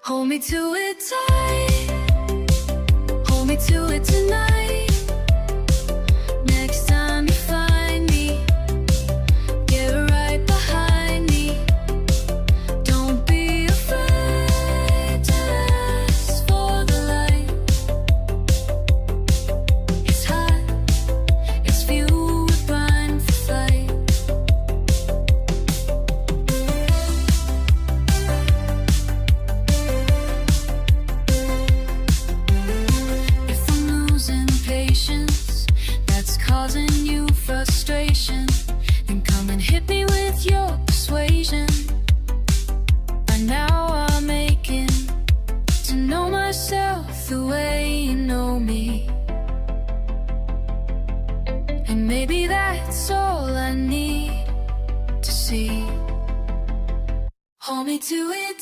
Hold me to it tight. Hold me to it tonight. Next time you find me, get right behind me. Don't be afraid to ask for the light. It's hot, it's fuel, we're primed for flight. If I'm losing patience, that's causing you frustration, then come and hit me with your persuasion. By now I'm aching to know myself the way you know me, and maybe that's all I need to see. Hold me to it